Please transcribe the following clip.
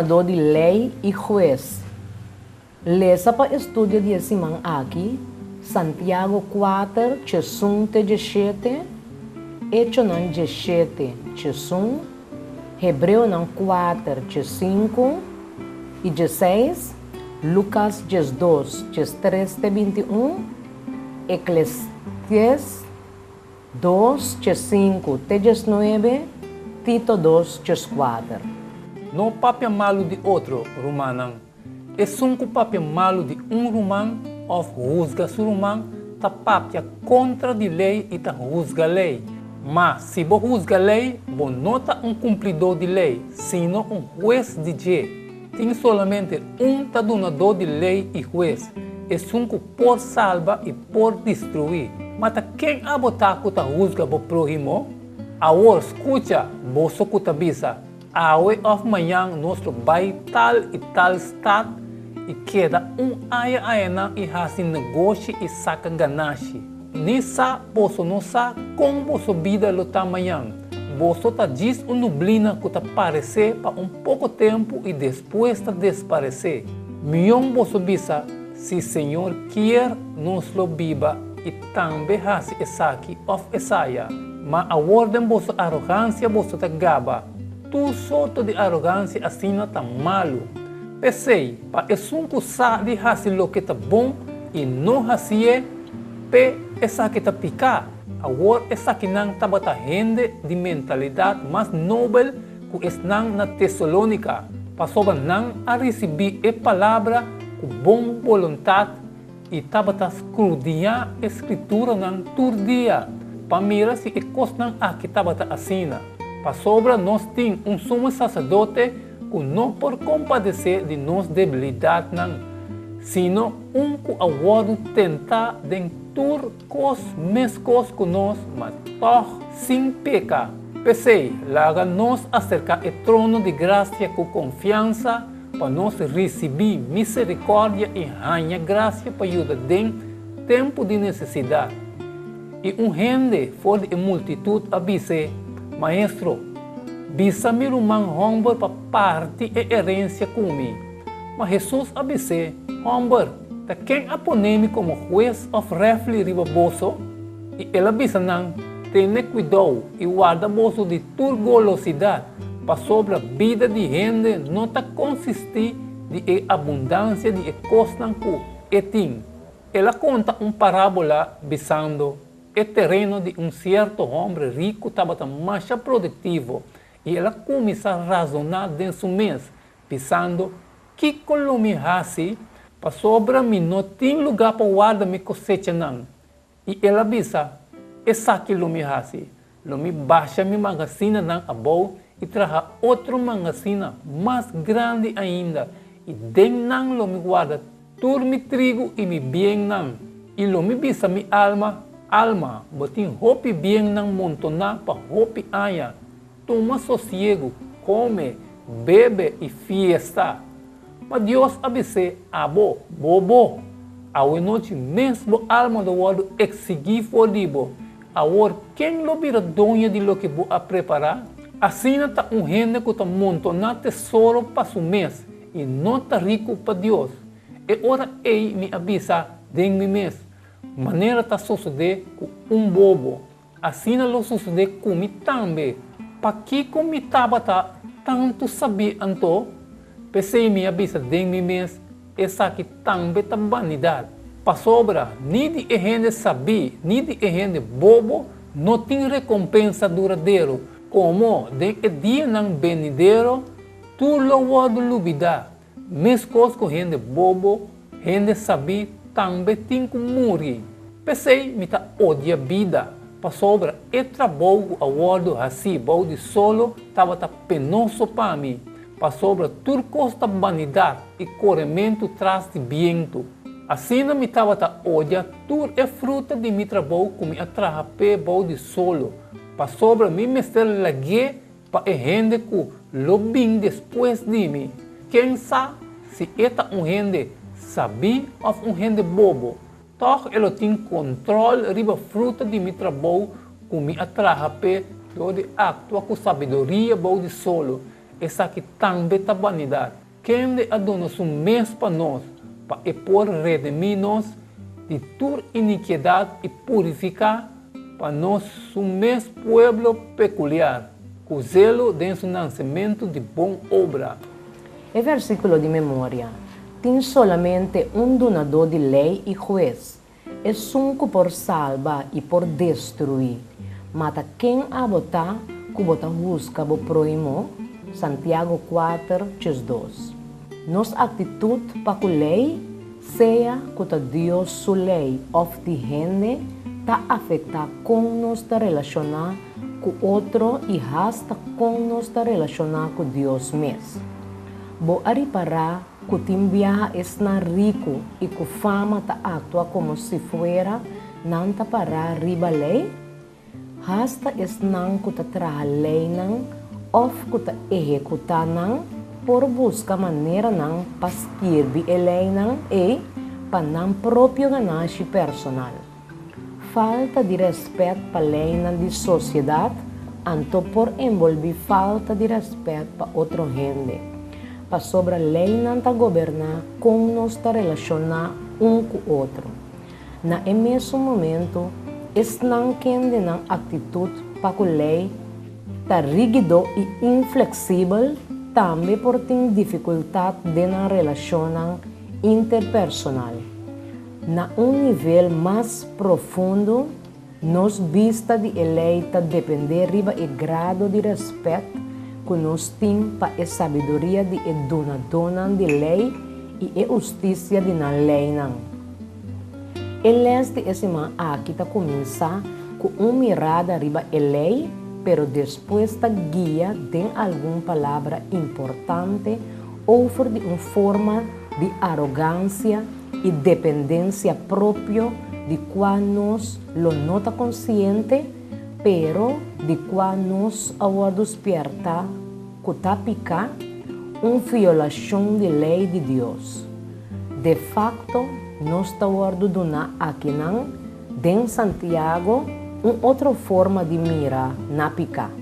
donador de lei e juez. Lesa para estudo de semana aqui, Santiago 4, 17, Hecho 17, 1, Hebreu 4, 5 e 16, Lucas 2, 3, 21, Eclesiastes 2, 5, 19, Tito 2, 4. No papel malo de outro romano, é o papel malo de romano, ou rusga su romano, tá papel contra de lei e tá rusga lei. Mas se você rusga lei, você não tá cumpridor de lei, sino juez de lei. Tem somente donador de lei e juez. É por salvar e por destruir. Mas quem abotaco tá rusga o próximo? Agora escuta, você que tá bisa. Awe of manhã nosso vai tal e tal estado e queda aia e hasi negócio e saca ganache. Nessa você não sabe como você vida lutar amanhã. Você tá diz nublina que tá aparecer para pouco tempo e depois tá desaparecer. Milhão você bisa, se o Senhor quer nos lo biba e também hasi essa aqui of Esaia. Mas a ordem você arrogância você tá gaba. Tu sorto de arrogância assim não tá malo. Pensei, para esse de fazer o que tá bom e não fazer, essa que tá picar. Agora essa que não tá bata rende de mentalidade mais nobre que estão na Tessalônica. Passou não a receber a palavra com boa vontade e tá bata escrutinhar a escritura não todo dia. Para mirar se a coisa não aqui tá bata assina. Para sobra nós temos sumo sacerdote que não por compadecer de nossa debilidade, não, sino que agora tentar dentur mescos que nós, mas toch sem pecar. Pensei, laga nós acercar o trono de graça com confiança para nós receber misericórdia e ganhar graça para ajudar em tempo de necessidade. E gente fora de multitude avise, Maestro, bisa-me rumang homber para parte e herência comigo. Mas Jesus avise, homber, tá quem apone-me como juez of refli riba boso? E ela bisa não, tenha cuidado e guarda boso de turgolosidade, para sobre a vida de gente não tá consistir de abundância de coisas que tem. Ela conta parábola bisando o terreno de certo homem rico estava mais produtivo e ela começou a razonar dentro do mês, pensando que me hace para sobra mim não tem lugar para guardar minha cosecha não. E ela pensa, essa que me hace, me baixa minha magazina não abou e traz outro magazina mais grande ainda e den não me guarda turmi trigo e me bem não e me bisa minha alma, botin hopi bem não montona para hopi aya. Toma sossego, come, bebe e fiesta. Mas Deus abise abo, bobo. Ao noite mesmo alma do world exigir foribo. Agora quem lo vira donha de lo que vou a preparar? Assim tá gente que tá montona tesouro para o mês e não tá rico para Deus. E ora ei me avisa de mim mesmo. Maneira tá suceder com bobo. Assim não suceder comigo também. Para que comigo tá tanto saber anto? Pensei me avisa de mim mesmo. Essa aqui também tá vanidade. Para sobra, nem de gente saber, nem de gente bobo, não tem recompensa duradeira. Como de dia não venidero, tu louvado lubida. Mesmo coisa com gente bobo, gente saber, também tem que morrer. Pensei, me tá odia vida. Para sobra, e trabalho a wordo assim, de solo, estava penoso para mim. Para sobra, tudo custa vanidade e corremento traz de viento. Assim, me estava odia, tudo é fruta de meu trabalho com me atrapé de solo. Para sobra, me mestre lague para a gente que lo bem depois de mim. Quem sabe se eta gente sabe ou gente bobo. Toch ele tem controle riba fruta de meu trabalho com me atrapé de actua com sabedoria de solo. essa que também tá vanidade. Quem de adona su mês para nós, para por redimir-nos de toda iniquidade e purificar para nós su mês pueblo peculiar, com zelo de su nascimento de boa obra. O versículo de memória tem somente um donador de lei e juez. É sunco por salvar e por destruir. Mata quem a botar, que bota busca bo proimo, Santiago 4, 2. Nossa atitude para a lei, seja que Deus sua lei of de gente, está afetar com nós de relacionar com outro e hasta com nós de relacionar com Deus mesmo. Bo reparar que o timbia é rico e que fama ta atua como se fuera não ta para riba lei, hasta es não que ta traha lei não, of que ta executar não, por buscar maneira não para escrever a lei não e para não próprio ganância personal. Falta de respeito para a lei não de sociedade, anto por envolver falta de respeito para outra gente. Para sobre a lei não está governar como nós está relacionar um com o outro. Na mesmo momento, esse não quer uma atitude para que a lei está rígido e inflexível, também por ter dificuldade de na relação interpersonal. Na nível mais profundo, nos vista de eleita depender riba e grado de respeito que nós temos para a sabedoria de dona de lei e a justiça de na lei não. Este semana aqui está começar com uma mirada riba a lei, pero depois está guia de alguma palavra importante ou de uma forma de arrogância e dependência própria de qual nós lo nota consciente, pero de qual nós agora despierta que tapica uma violação de lei de Deus. De facto, nós estamos dando aqui em Santiago uma outra forma de mirar na picar.